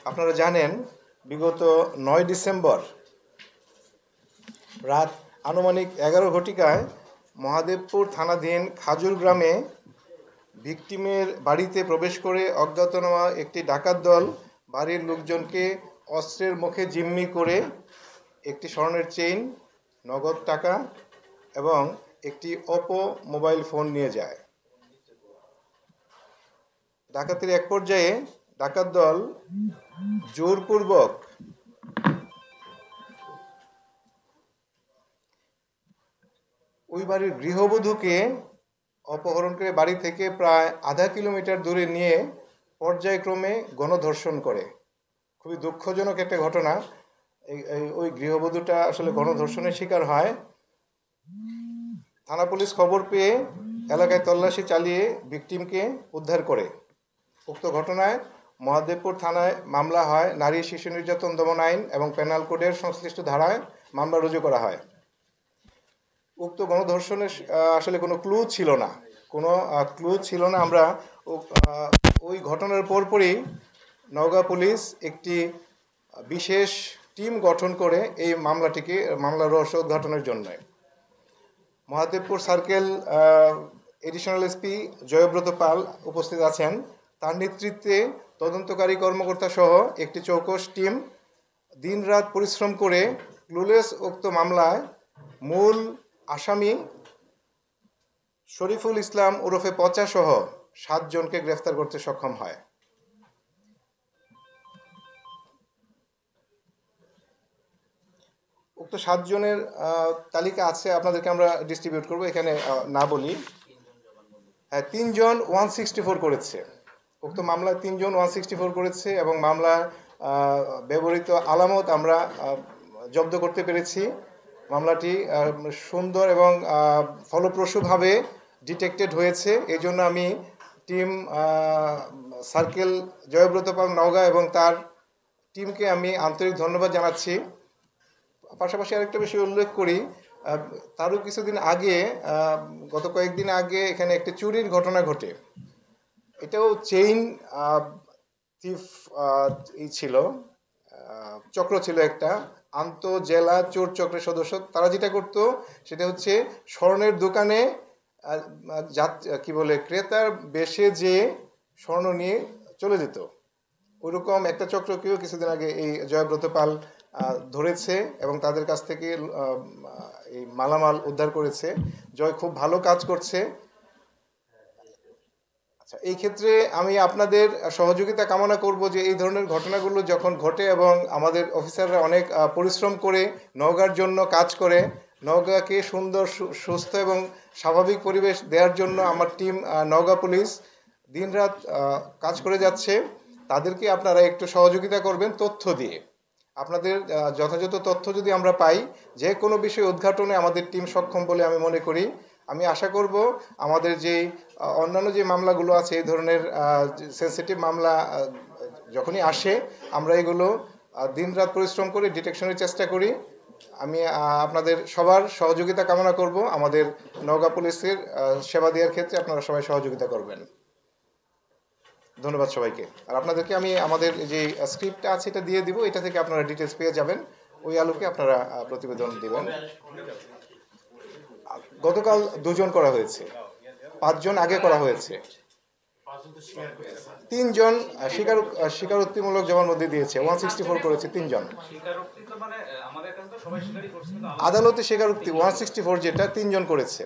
আপনারা জানেন বিগত ৯ ডিসেম্বর রাত আনুমানিক ১১ ঘটিকায় মহাদেবপুর থানাধীন খাজুর গ্রামে ভিকটিমের বাড়িতে প্রবেশ করে অজ্ঞাতনামা একটি ডাকাত দল বাড়ির লোকজনকে অস্ত্রের মুখে জিম্মি করে একটি স্বর্ণের চেইন, নগদ টাকা এবং একটি ওপো মোবাইল ফোন নিয়ে যায়। ডাকাতির এক পর্যায়ে ডাকাত দল জোরপূর্বক ওই বাড়ির গৃহবধূকে অপহরণ করে বাড়ি থেকে প্রায় আধা কিলোমিটার দূরে নিয়ে পর্যায়ক্রমে গণধর্ষণ করে। খুবই দুঃখজনক একটা ঘটনা। ওই গৃহবধূটা আসলে গণধর্ষণের শিকার হয়। থানা পুলিশ খবর পেয়ে এলাকায় তল্লাশি চালিয়ে ভিকটিমকে উদ্ধার করে। উক্ত ঘটনায় মহাদেবপুর থানায় মামলা হয়। নারী শিশু নির্যাতন দমন আইন এবং পেনাল কোডের সংশ্লিষ্ট ধারায় মামলা রুজু করা হয়। উক্ত গণধর্ষণের আসলে কোনো ক্লু ছিল না। আমরা ওই ঘটনার পরপরই নওগাঁ পুলিশ একটি বিশেষ টিম গঠন করে এই মামলার রহস্য উদ্ঘাটনের জন্য Mahadevpur circle additional SP Jayabrata Pal উপস্থিত আছেন। তার নেতৃত্বে তদন্তকারী কর্মকর্তা সহ একটি চৌকস টিম দিনরাত পরিশ্রম করে ক্লুলেস উক্ত মামলায় মূল আসামি শরীফুল ইসলাম ওরফে পচা সহ 7 জনকে গ্রেফতার করতে সক্ষম হয়। উক্ত 7 জনের তালিকা আছে, আপনাদেরকে আমরা ডিস্ট্রিবিউট করব, এখানে না বলি। হ্যাঁ, 3 জন 164 করেছে। উক্ত মামলায় 3 জন 164 করেছে এবং মামলার ব্যবহৃত আলামত আমরা জব্দ করতে পেরেছি। মামলাটি সুন্দর এবং ফলপ্রসূভাবে ডিটেক্টেড হয়েছে। এই জন্য আমি টিম সার্কেল জয়ব্রত পাল নওগাঁ এবং তার টিমকে আমি আন্তরিক ধন্যবাদ জানাচ্ছি। পাশাপাশি আরেকটা বিষয় উল্লেখ করি, তারও কিছুদিন আগে, গত কয়েকদিন আগে এখানে একটি চুরির ঘটনা ঘটে। এটাও চেইন থিফ ছিল, চক্র ছিল একটা আন্তঃজেলা চোর চক্রের সদস্য। তারা যেটা করতো সেটা হচ্ছে স্বর্ণের দোকানে ক্রেতার বেশে যে স্বর্ণ নিয়ে চলে যেত। ওইরকম একটা চক্রকেও কিছুদিন আগে এই জয়ব্রত পাল ধরেছে এবং তাদের কাছ থেকে এই মালামাল উদ্ধার করেছে। জয় খুব ভালো কাজ করছে। আচ্ছা, এই ক্ষেত্রে আমি আপনাদের সহযোগিতা কামনা করব যে এই ধরনের ঘটনাগুলো যখন ঘটে এবং আমাদের অফিসাররা অনেক পরিশ্রম করে নওগাঁর জন্য কাজ করে, নওগাঁকে সুন্দর সুস্থ এবং স্বাভাবিক পরিবেশ দেওয়ার জন্য আমার টিম নওগাঁ পুলিশ দিনরাত কাজ করে যাচ্ছে। তাদেরকে আপনারা একটু সহযোগিতা করবেন তথ্য দিয়ে। আপনাদের যথাযথ তথ্য যদি আমরা পাই, যে কোনো বিষয় উদ্ঘাটনে আমাদের টিম সক্ষম বলে আমি মনে করি। আমি আশা করব আমাদের যে অন্যান্য যে মামলাগুলো আছে, এই ধরনের সেন্সিটিভ মামলা যখনই আসে আমরা এগুলো দিনরাত পরিশ্রম করে ডিটেকশনের চেষ্টা করি। আমি আপনাদের সবার সহযোগিতা কামনা করব। আমাদের নওগাঁ পুলিশের সেবা দেওয়ার ক্ষেত্রে আপনারা সবাই সহযোগিতা করবেন। ধন্যবাদ সবাইকে। আর আপনাদেরকে আমি আমাদের যে স্ক্রিপ্টটা আছে এটা দিয়ে দিব, এটা থেকে আপনারা ডিটেলস পেয়ে যাবেন। ওই আলোকে আপনারা প্রতিবেদন দিবেন। গতকাল 2 জন করা হয়েছে, 5 জন আগে করা হয়েছে। 3 জন স্বীকারোক্তিমূলক জবানবন্দি দিয়েছে। 164 করেছে 3 জন। আদালতে স্বীকারোক্তি 164 যেটা 3 জন করেছে।